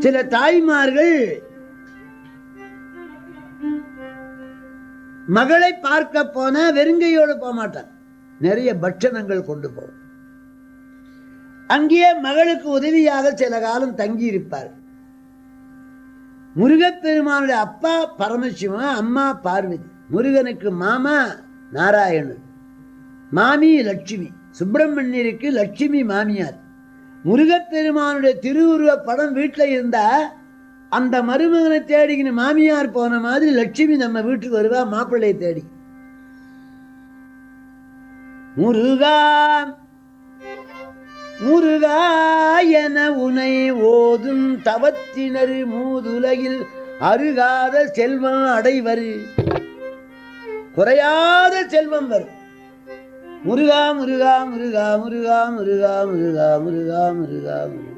சில தாய்மார்கள் மகளை பார்க்க போனா வெறுங்கையோடு போக மாட்டாங்க, நிறைய பட்சணங்கள் கொண்டு போவோம். அங்கேயே மகளுக்கு உதவியாக சில காலம் தங்கி இருப்பார். முருகப்பெருமானுடைய அப்பா பரமசிவன், அம்மா பார்வதி. முருகனுக்கு மாமா நாராயணன், மாமி லட்சுமி. சுப்பிரமணியருக்கு லட்சுமி மாமியார். முருகப்பெருமானுடைய திருவுருவ படம் வீட்டில் இருந்தா அந்த மருமகனை தேடிக்கின்னு மாமியார் போன மாதிரி லட்சுமி நம்ம வீட்டுக்கு வருவா மாப்பிள்ளையை தேடி. முருகா முருகா என உனை ஓதும் தவத்தினர் மூதுலகில் அருகாத செல்வம் அடைவர், குறையாத செல்வம் வரும். முருகா முருகா முருகா முருகா முருகா முருகா முருகா முருகா முருகா.